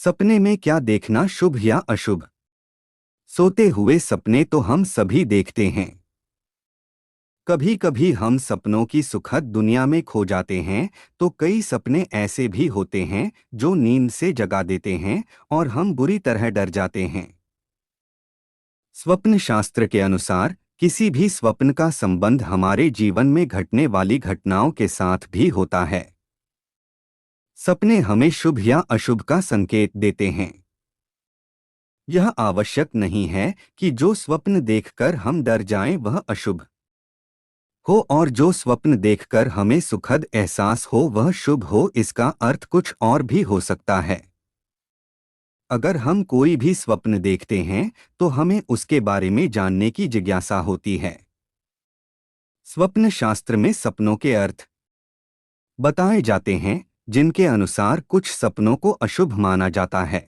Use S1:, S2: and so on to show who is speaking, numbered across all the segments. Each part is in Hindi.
S1: सपने में क्या देखना शुभ या अशुभ? सोते हुए सपने तो हम सभी देखते हैं। कभी कभी हम सपनों की सुखद दुनिया में खो जाते हैं, तो कई सपने ऐसे भी होते हैं जो नींद से जगा देते हैं और हम बुरी तरह डर जाते हैं। स्वप्न शास्त्र के अनुसार किसी भी स्वप्न का संबंध हमारे जीवन में घटने वाली घटनाओं के साथ भी होता है। सपने हमें शुभ या अशुभ का संकेत देते हैं। यह आवश्यक नहीं है कि जो स्वप्न देखकर हम डर जाएं वह अशुभ हो और जो स्वप्न देखकर हमें सुखद एहसास हो वह शुभ हो। इसका अर्थ कुछ और भी हो सकता है। अगर हम कोई भी स्वप्न देखते हैं तो हमें उसके बारे में जानने की जिज्ञासा होती है। स्वप्न शास्त्र में सपनों के अर्थ बताए जाते हैं, जिनके अनुसार कुछ सपनों को अशुभ माना जाता है।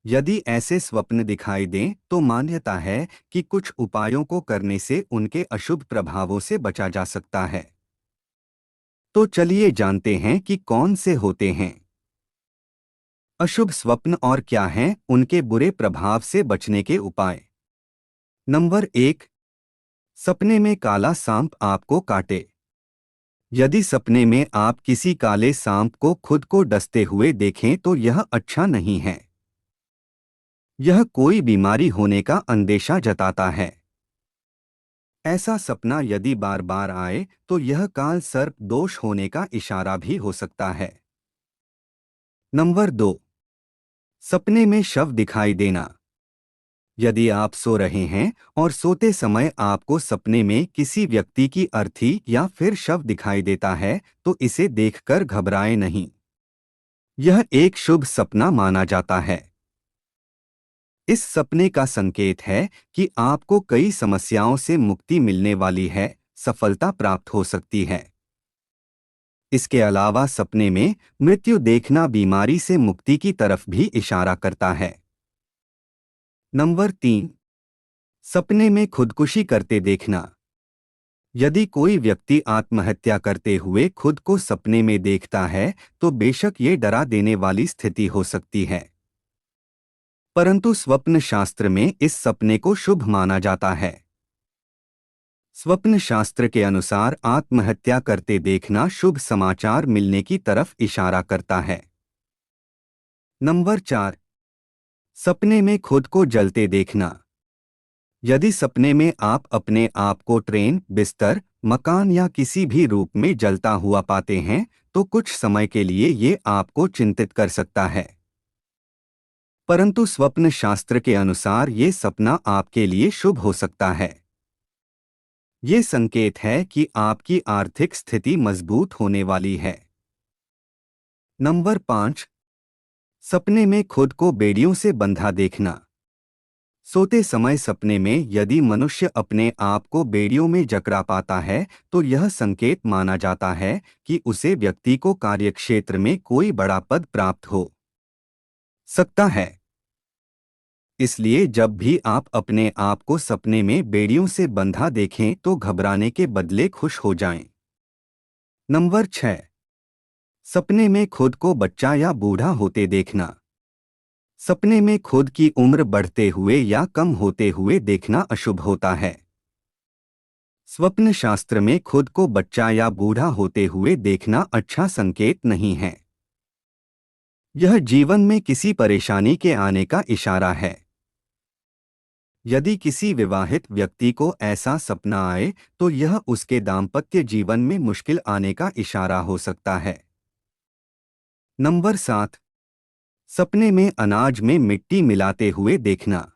S1: यदि ऐसे स्वप्न दिखाई दें तो मान्यता है कि कुछ उपायों को करने से उनके अशुभ प्रभावों से बचा जा सकता है। तो चलिए जानते हैं कि कौन से होते हैं अशुभ स्वप्न और क्या हैं उनके बुरे प्रभाव से बचने के उपाय। नंबर 1। सपने में काला सांप आपको काटे। यदि सपने में आप किसी काले सांप को खुद को डसते हुए देखें तो यह अच्छा नहीं है। यह कोई बीमारी होने का अंदेशा जताता है। ऐसा सपना यदि बार बार आए तो यह काल सर्प दोष होने का इशारा भी हो सकता है। नंबर 2। सपने में शव दिखाई देना। यदि आप सो रहे हैं और सोते समय आपको सपने में किसी व्यक्ति की अर्थी या फिर शव दिखाई देता है तो इसे देखकर घबराएं नहीं। यह एक शुभ सपना माना जाता है। इस सपने का संकेत है कि आपको कई समस्याओं से मुक्ति मिलने वाली है, सफलता प्राप्त हो सकती है। इसके अलावा सपने में मृत्यु देखना बीमारी से मुक्ति की तरफ भी इशारा करता है। नंबर 3। सपने में खुदकुशी करते देखना। यदि कोई व्यक्ति आत्महत्या करते हुए खुद को सपने में देखता है तो बेशक ये डरा देने वाली स्थिति हो सकती है, परंतु स्वप्न शास्त्र में इस सपने को शुभ माना जाता है। स्वप्न शास्त्र के अनुसार आत्महत्या करते देखना शुभ समाचार मिलने की तरफ इशारा करता है। नंबर 4। सपने में खुद को जलते देखना। यदि सपने में आप अपने आप को ट्रेन, बिस्तर, मकान या किसी भी रूप में जलता हुआ पाते हैं तो कुछ समय के लिए ये आपको चिंतित कर सकता है, परंतु स्वप्न शास्त्र के अनुसार ये सपना आपके लिए शुभ हो सकता है। ये संकेत है कि आपकी आर्थिक स्थिति मजबूत होने वाली है। नंबर 5। सपने में खुद को बेड़ियों से बंधा देखना। सोते समय सपने में यदि मनुष्य अपने आप को बेड़ियों में जकड़ा पाता है तो यह संकेत माना जाता है कि उसे व्यक्ति को कार्यक्षेत्र में कोई बड़ा पद प्राप्त हो सकता है। इसलिए जब भी आप अपने आप को सपने में बेड़ियों से बंधा देखें तो घबराने के बदले खुश हो जाएं। नंबर 6। सपने में खुद को बच्चा या बूढ़ा होते देखना। सपने में खुद की उम्र बढ़ते हुए या कम होते हुए देखना अशुभ होता है। स्वप्न शास्त्र में खुद को बच्चा या बूढ़ा होते हुए देखना अच्छा संकेत नहीं है। यह जीवन में किसी परेशानी के आने का इशारा है। यदि किसी विवाहित व्यक्ति को ऐसा सपना आए तो यह उसके दाम्पत्य जीवन में मुश्किल आने का इशारा हो सकता है। नंबर 7। सपने में अनाज में मिट्टी मिलाते हुए देखना।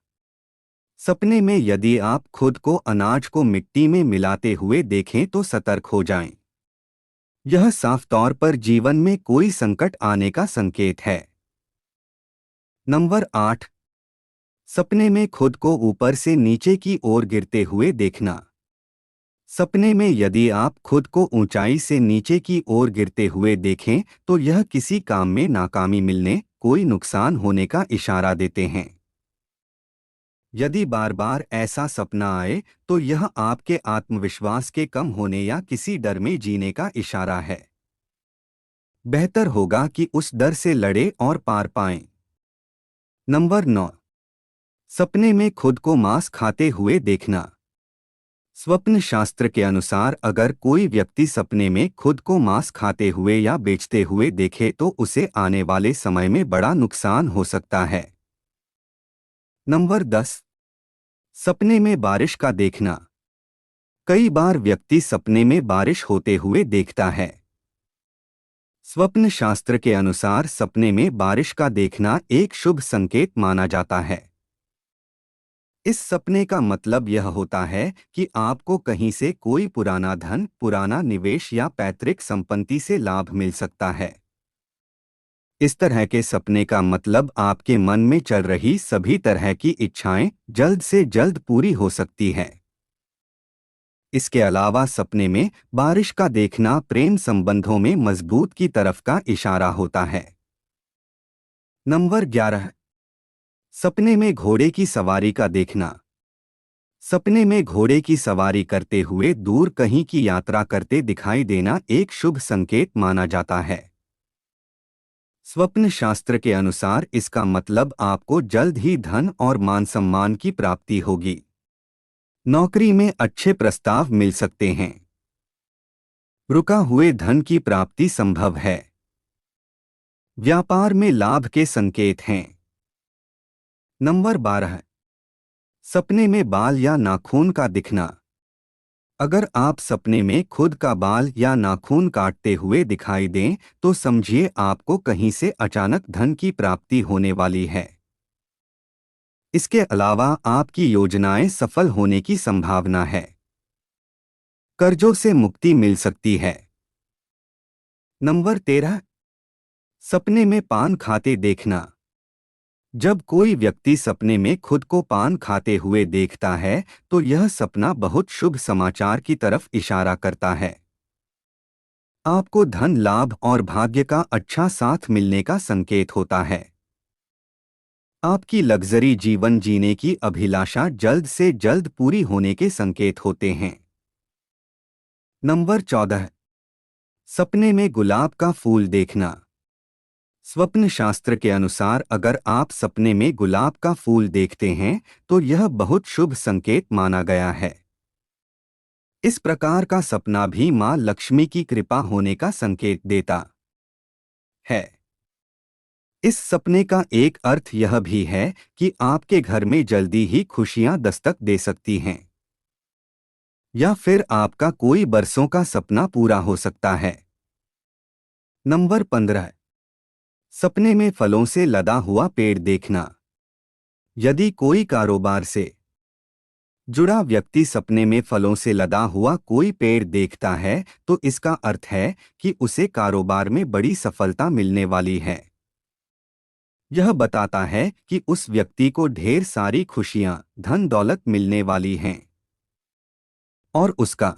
S1: सपने में यदि आप खुद को अनाज को मिट्टी में मिलाते हुए देखें तो सतर्क हो जाएं। यह साफ तौर पर जीवन में कोई संकट आने का संकेत है। नंबर 8। सपने में खुद को ऊपर से नीचे की ओर गिरते हुए देखना। सपने में यदि आप खुद को ऊंचाई से नीचे की ओर गिरते हुए देखें तो यह किसी काम में नाकामी मिलने, कोई नुकसान होने का इशारा देते हैं। यदि बार बार ऐसा सपना आए तो यह आपके आत्मविश्वास के कम होने या किसी डर में जीने का इशारा है। बेहतर होगा कि उस डर से लड़े और पार पाएं। नंबर 9। सपने में खुद को मांस खाते हुए देखना। स्वप्न शास्त्र के अनुसार अगर कोई व्यक्ति सपने में खुद को मांस खाते हुए या बेचते हुए देखे तो उसे आने वाले समय में बड़ा नुकसान हो सकता है। नंबर 10। सपने में बारिश का देखना। कई बार व्यक्ति सपने में बारिश होते हुए देखता है। स्वप्न शास्त्र के अनुसार सपने में बारिश का देखना एक शुभ संकेत माना जाता है। इस सपने का मतलब यह होता है कि आपको कहीं से कोई पुराना धन, पुराना निवेश या पैतृक संपत्ति से लाभ मिल सकता है। इस तरह के सपने का मतलब आपके मन में चल रही सभी तरह की इच्छाएं जल्द से जल्द पूरी हो सकती है। इसके अलावा सपने में बारिश का देखना प्रेम संबंधों में मजबूत की तरफ का इशारा होता है। नंबर 11। सपने में घोड़े की सवारी का देखना। सपने में घोड़े की सवारी करते हुए दूर कहीं की यात्रा करते दिखाई देना एक शुभ संकेत माना जाता है। स्वप्न शास्त्र के अनुसार इसका मतलब आपको जल्द ही धन और मान सम्मान की प्राप्ति होगी। नौकरी में अच्छे प्रस्ताव मिल सकते हैं। रुका हुए धन की प्राप्ति संभव है। व्यापार में लाभ के संकेत हैं। नंबर 12। सपने में बाल या नाखून का दिखना। अगर आप सपने में खुद का बाल या नाखून काटते हुए दिखाई दें तो समझिए आपको कहीं से अचानक धन की प्राप्ति होने वाली है। इसके अलावा आपकी योजनाएं सफल होने की संभावना है। कर्जों से मुक्ति मिल सकती है। नंबर 13। सपने में पान खाते देखना। जब कोई व्यक्ति सपने में खुद को पान खाते हुए देखता है तो यह सपना बहुत शुभ समाचार की तरफ इशारा करता है। आपको धन लाभ और भाग्य का अच्छा साथ मिलने का संकेत होता है। आपकी लग्जरी जीवन जीने की अभिलाषा जल्द से जल्द पूरी होने के संकेत होते हैं। नंबर 14। सपने में गुलाब का फूल देखना। स्वप्न शास्त्र के अनुसार अगर आप सपने में गुलाब का फूल देखते हैं तो यह बहुत शुभ संकेत माना गया है। इस प्रकार का सपना भी मां लक्ष्मी की कृपा होने का संकेत देता है। इस सपने का एक अर्थ यह भी है कि आपके घर में जल्दी ही खुशियां दस्तक दे सकती हैं या फिर आपका कोई बरसों का सपना पूरा हो सकता है। नंबर 15। सपने में फलों से लदा हुआ पेड़ देखना। यदि कोई कारोबार से जुड़ा व्यक्ति सपने में फलों से लदा हुआ कोई पेड़ देखता है तो इसका अर्थ है कि उसे कारोबार में बड़ी सफलता मिलने वाली है। यह बताता है कि उस व्यक्ति को ढेर सारी खुशियां, धन दौलत मिलने वाली हैं और उसका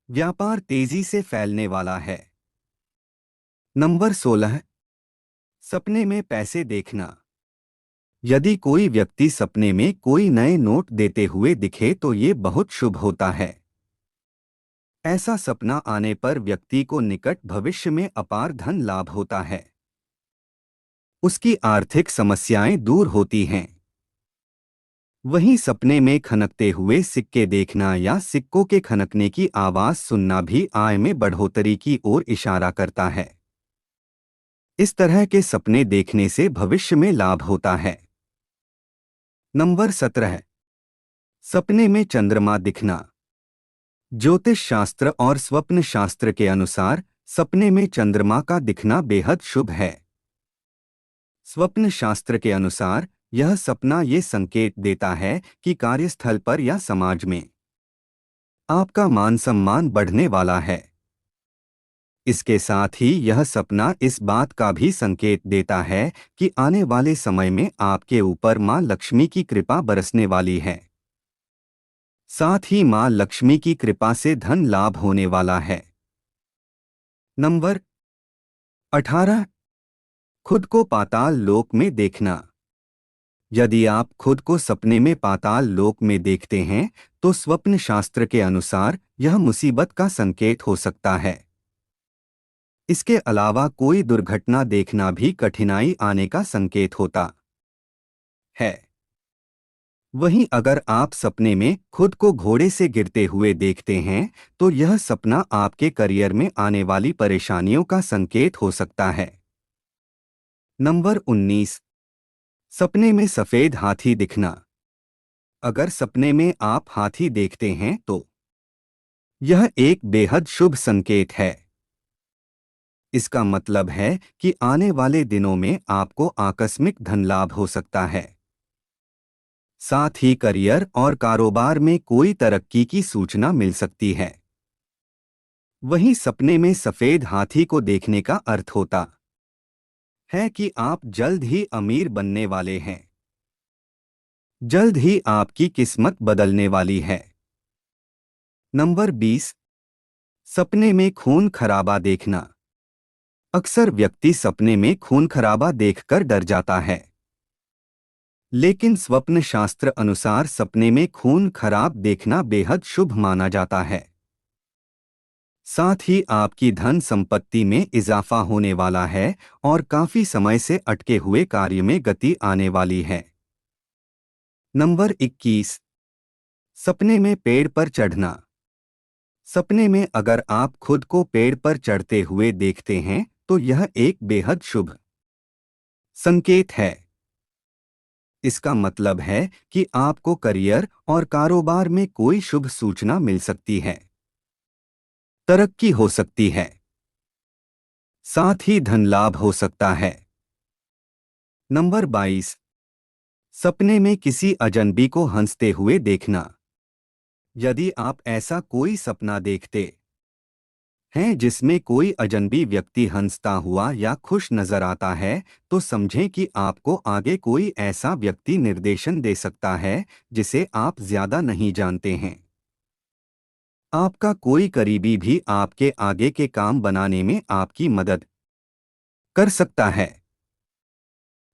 S1: व्यापार तेजी से फैलने वाला है। नंबर 16। सपने में पैसे देखना। यदि कोई व्यक्ति सपने में कोई नए नोट देते हुए दिखे तो ये बहुत शुभ होता है। ऐसा सपना आने पर व्यक्ति को निकट भविष्य में अपार धन लाभ होता है। उसकी आर्थिक समस्याएं दूर होती हैं। वहीं सपने में खनकते हुए सिक्के देखना या सिक्कों के खनकने की आवाज सुनना भी आय में बढ़ोतरी की ओर इशारा करता है। इस तरह के सपने देखने से भविष्य में लाभ होता है। नंबर 17। सपने में चंद्रमा दिखना। ज्योतिष शास्त्र और स्वप्न शास्त्र के अनुसार सपने में चंद्रमा का दिखना बेहद शुभ है। स्वप्न शास्त्र के अनुसार यह सपना ये संकेत देता है कि कार्यस्थल पर या समाज में आपका मान सम्मान बढ़ने वाला है। इसके साथ ही यह सपना इस बात का भी संकेत देता है कि आने वाले समय में आपके ऊपर मां लक्ष्मी की कृपा बरसने वाली है। साथ ही मां लक्ष्मी की कृपा से धन लाभ होने वाला है। नंबर 18। खुद को पाताल लोक में देखना। यदि आप खुद को सपने में पाताल लोक में देखते हैं तो स्वप्न शास्त्र के अनुसार यह मुसीबत का संकेत हो सकता है। इसके अलावा कोई दुर्घटना देखना भी कठिनाई आने का संकेत होता है। वहीं अगर आप सपने में खुद को घोड़े से गिरते हुए देखते हैं तो यह सपना आपके करियर में आने वाली परेशानियों का संकेत हो सकता है। नंबर 19। सपने में सफेद हाथी दिखना। अगर सपने में आप हाथी देखते हैं तो यह एक बेहद शुभ संकेत है। इसका मतलब है कि आने वाले दिनों में आपको आकस्मिक धन लाभ हो सकता है। साथ ही करियर और कारोबार में कोई तरक्की की सूचना मिल सकती है। वहीं सपने में सफेद हाथी को देखने का अर्थ होता है कि आप जल्द ही अमीर बनने वाले हैं। जल्द ही आपकी किस्मत बदलने वाली है। नंबर 20। सपने में खून खराबा देखना। अक्सर व्यक्ति सपने में खून खराबा देखकर डर जाता है, लेकिन स्वप्न शास्त्र अनुसार सपने में खून खराब देखना बेहद शुभ माना जाता है। साथ ही आपकी धन संपत्ति में इजाफा होने वाला है और काफी समय से अटके हुए कार्य में गति आने वाली है। नंबर 21। सपने में पेड़ पर चढ़ना। सपने में अगर आप खुद को पेड़ पर चढ़ते हुए देखते हैं तो यह एक बेहद शुभ संकेत है। इसका मतलब है कि आपको करियर और कारोबार में कोई शुभ सूचना मिल सकती है। तरक्की हो सकती है। साथ ही धन लाभ हो सकता है। नंबर 22। सपने में किसी अजनबी को हंसते हुए देखना। यदि आप ऐसा कोई सपना देखते हैं जिसमें कोई अजनबी व्यक्ति हंसता हुआ या खुश नजर आता है तो समझें कि आपको आगे कोई ऐसा व्यक्ति निर्देशन दे सकता है जिसे आप ज्यादा नहीं जानते हैं। आपका कोई करीबी भी आपके आगे के काम बनाने में आपकी मदद कर सकता है।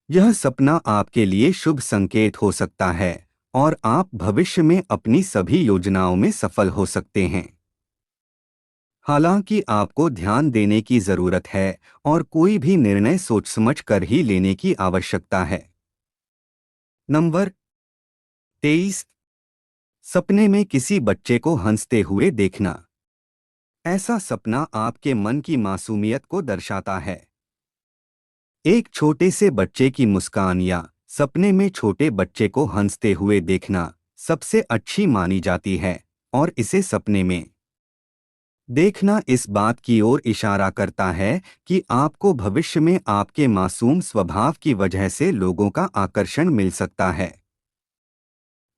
S1: यह सपना आपके लिए शुभ संकेत हो सकता है और आप भविष्य में अपनी सभी योजनाओं में सफल हो सकते हैं। हालांकि आपको ध्यान देने की जरूरत है और कोई भी निर्णय सोच समझ कर ही लेने की आवश्यकता है। नंबर 23। सपने में किसी बच्चे को हंसते हुए देखना। ऐसा सपना आपके मन की मासूमियत को दर्शाता है। एक छोटे से बच्चे की मुस्कान या सपने में छोटे बच्चे को हंसते हुए देखना सबसे अच्छी मानी जाती है और इसे सपने में देखना इस बात की ओर इशारा करता है कि आपको भविष्य में आपके मासूम स्वभाव की वजह से लोगों का आकर्षण मिल सकता है।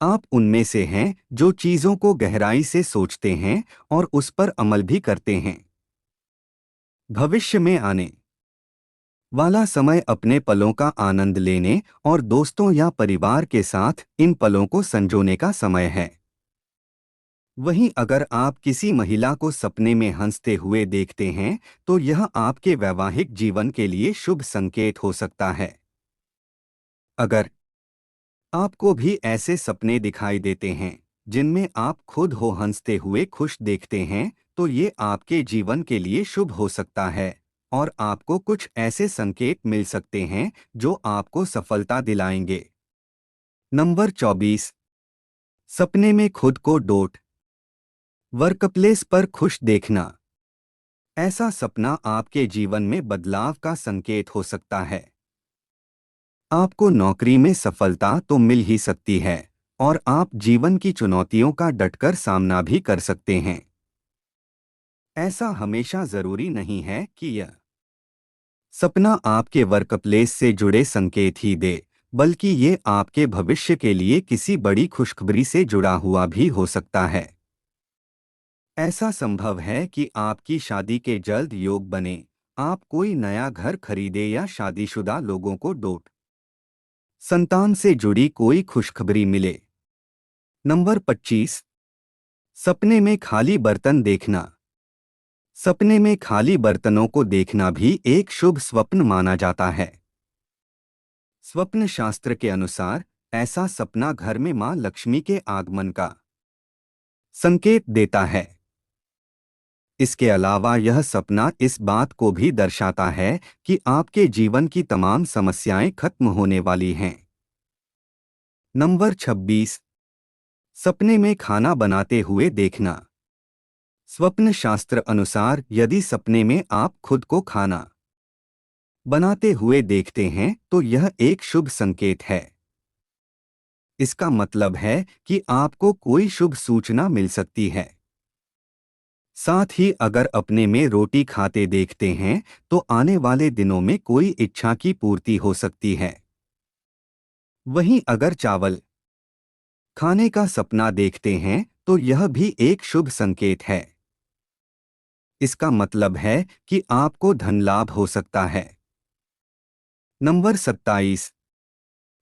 S1: आप उनमें से हैं जो चीजों को गहराई से सोचते हैं और उस पर अमल भी करते हैं। भविष्य में आने वाला समय अपने पलों का आनंद लेने और दोस्तों या परिवार के साथ इन पलों को संजोने का समय है। वहीं अगर आप किसी महिला को सपने में हंसते हुए देखते हैं तो यह आपके वैवाहिक जीवन के लिए शुभ संकेत हो सकता है। अगर आपको भी ऐसे सपने दिखाई देते हैं जिनमें आप खुद हो हंसते हुए खुश देखते हैं तो ये आपके जीवन के लिए शुभ हो सकता है और आपको कुछ ऐसे संकेत मिल सकते हैं जो आपको सफलता दिलाएंगे। नंबर 24। सपने में खुद को डोट वर्कप्लेस पर खुश देखना। ऐसा सपना आपके जीवन में बदलाव का संकेत हो सकता है। आपको नौकरी में सफलता तो मिल ही सकती है और आप जीवन की चुनौतियों का डटकर सामना भी कर सकते हैं। ऐसा हमेशा जरूरी नहीं है कि यह सपना आपके वर्कप्लेस से जुड़े संकेत ही दे, बल्कि ये आपके भविष्य के लिए किसी बड़ी खुशखबरी से जुड़ा हुआ भी हो सकता है। ऐसा संभव है कि आपकी शादी के जल्द योग बने, आप कोई नया घर खरीदे या शादीशुदा लोगों को डोट संतान से जुड़ी कोई खुशखबरी मिले। नंबर 25। सपने में खाली बर्तन देखना। सपने में खाली बर्तनों को देखना भी एक शुभ स्वप्न माना जाता है। स्वप्न शास्त्र के अनुसार ऐसा सपना घर में मां लक्ष्मी के आगमन का संकेत देता है। इसके अलावा यह सपना इस बात को भी दर्शाता है कि आपके जीवन की तमाम समस्याएं खत्म होने वाली हैं। नंबर 26। सपने में खाना बनाते हुए देखना। स्वप्न शास्त्र अनुसार यदि सपने में आप खुद को खाना बनाते हुए देखते हैं तो यह एक शुभ संकेत है। इसका मतलब है कि आपको कोई शुभ सूचना मिल सकती है। साथ ही अगर अपने में रोटी खाते देखते हैं तो आने वाले दिनों में कोई इच्छा की पूर्ति हो सकती है। वहीं अगर चावल खाने का सपना देखते हैं तो यह भी एक शुभ संकेत है। इसका मतलब है कि आपको धन लाभ हो सकता है। नंबर 27।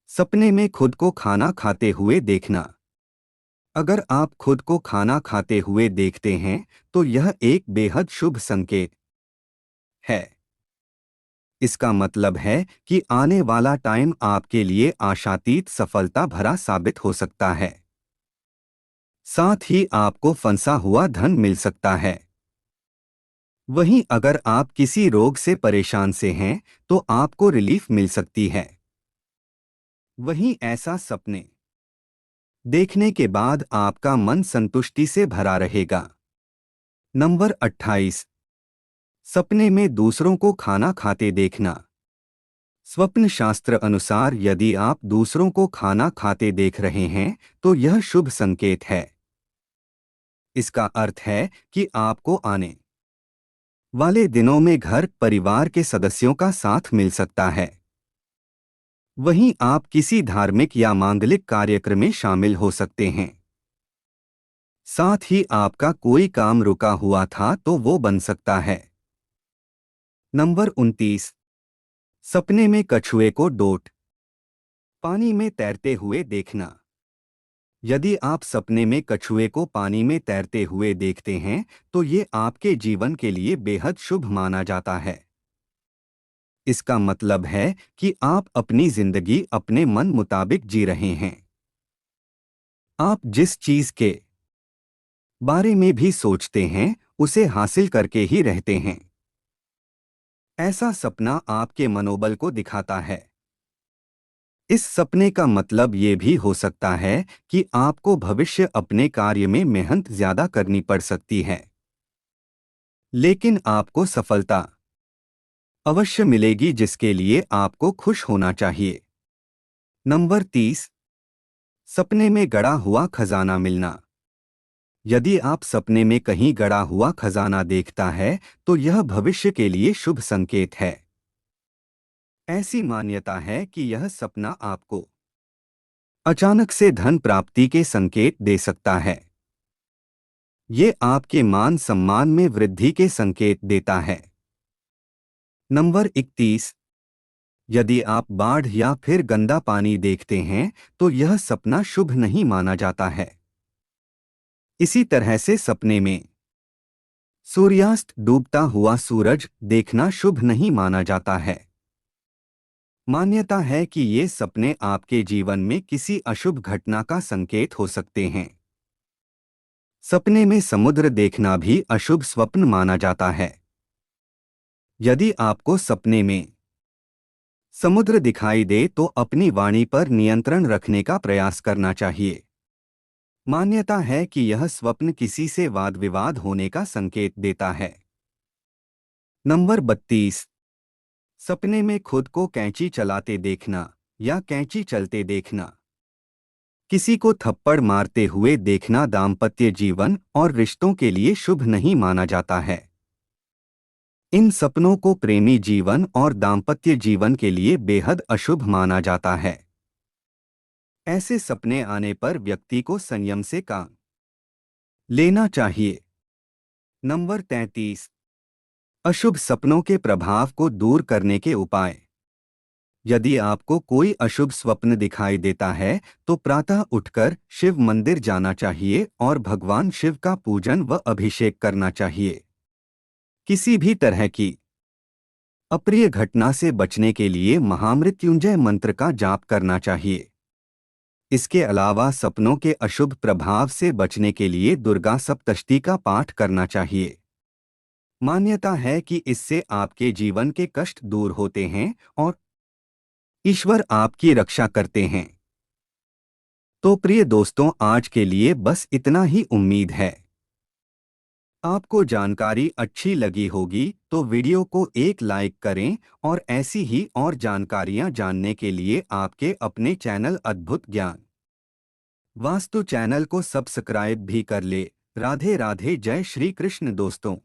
S1: सपने में खुद को खाना खाते हुए देखना। अगर आप खुद को खाना खाते हुए देखते हैं तो यह एक बेहद शुभ संकेत है। इसका मतलब है कि आने वाला टाइम आपके लिए आशातीत सफलता भरा साबित हो सकता है। साथ ही आपको फंसा हुआ धन मिल सकता है। वहीं अगर आप किसी रोग से परेशान से हैं तो आपको रिलीफ मिल सकती है। वहीं ऐसा सपने देखने के बाद आपका मन संतुष्टि से भरा रहेगा। नंबर 28। सपने में दूसरों को खाना खाते देखना। स्वप्न शास्त्र अनुसार यदि आप दूसरों को खाना खाते देख रहे हैं तो यह शुभ संकेत है। इसका अर्थ है कि आपको आने वाले दिनों में घर परिवार के सदस्यों का साथ मिल सकता है। वहीं आप किसी धार्मिक या मांगलिक कार्यक्रम में शामिल हो सकते हैं। साथ ही आपका कोई काम रुका हुआ था तो वो बन सकता है। नंबर 29। सपने में कछुए को डोट पानी में तैरते हुए देखना। यदि आप सपने में कछुए को पानी में तैरते हुए देखते हैं तो ये आपके जीवन के लिए बेहद शुभ माना जाता है। इसका मतलब है कि आप अपनी जिंदगी अपने मन मुताबिक जी रहे हैं। आप जिस चीज के बारे में भी सोचते हैं उसे हासिल करके ही रहते हैं। ऐसा सपना आपके मनोबल को दिखाता है। इस सपने का मतलब ये भी हो सकता है कि आपको भविष्य अपने कार्य में मेहनत ज्यादा करनी पड़ सकती है, लेकिन आपको सफलता अवश्य मिलेगी जिसके लिए आपको खुश होना चाहिए। नंबर 30। सपने में गड़ा हुआ खजाना मिलना। यदि आप सपने में कहीं गड़ा हुआ खजाना देखता है तो यह भविष्य के लिए शुभ संकेत है। ऐसी मान्यता है कि यह सपना आपको अचानक से धन प्राप्ति के संकेत दे सकता है। ये आपके मान सम्मान में वृद्धि के संकेत देता है। नंबर 31। यदि आप बाढ़ या फिर गंदा पानी देखते हैं तो यह सपना शुभ नहीं माना जाता है। इसी तरह से सपने में सूर्यास्त डूबता हुआ सूरज देखना शुभ नहीं माना जाता है। मान्यता है कि ये सपने आपके जीवन में किसी अशुभ घटना का संकेत हो सकते हैं। सपने में समुद्र देखना भी अशुभ स्वप्न माना जाता है। यदि आपको सपने में समुद्र दिखाई दे तो अपनी वाणी पर नियंत्रण रखने का प्रयास करना चाहिए। मान्यता है कि यह स्वप्न किसी से वाद विवाद होने का संकेत देता है। नंबर 32। सपने में खुद को कैंची चलाते देखना या कैंची चलते देखना। किसी को थप्पड़ मारते हुए देखना दाम्पत्य जीवन और रिश्तों के लिए शुभ नहीं माना जाता है। इन सपनों को प्रेमी जीवन और दाम्पत्य जीवन के लिए बेहद अशुभ माना जाता है। ऐसे सपने आने पर व्यक्ति को संयम से काम लेना चाहिए। नंबर 33। अशुभ सपनों के प्रभाव को दूर करने के उपाय। यदि आपको कोई अशुभ स्वप्न दिखाई देता है तो प्रातः उठकर शिव मंदिर जाना चाहिए और भगवान शिव का पूजन व अभिषेक करना चाहिए। किसी भी तरह की अप्रिय घटना से बचने के लिए महामृत्युंजय मंत्र का जाप करना चाहिए। इसके अलावा सपनों के अशुभ प्रभाव से बचने के लिए दुर्गा सप्तशती का पाठ करना चाहिए। मान्यता है कि इससे आपके जीवन के कष्ट दूर होते हैं और ईश्वर आपकी रक्षा करते हैं। तो प्रिय दोस्तों, आज के लिए बस इतना ही। उम्मीद है आपको जानकारी अच्छी लगी होगी, तो वीडियो को एक लाइक करें और ऐसी ही और जानकारियां जानने के लिए आपके अपने चैनल अद्भुत ज्ञान वास्तु चैनल को सब्सक्राइब भी कर ले। राधे राधे, जय श्री कृष्ण दोस्तों।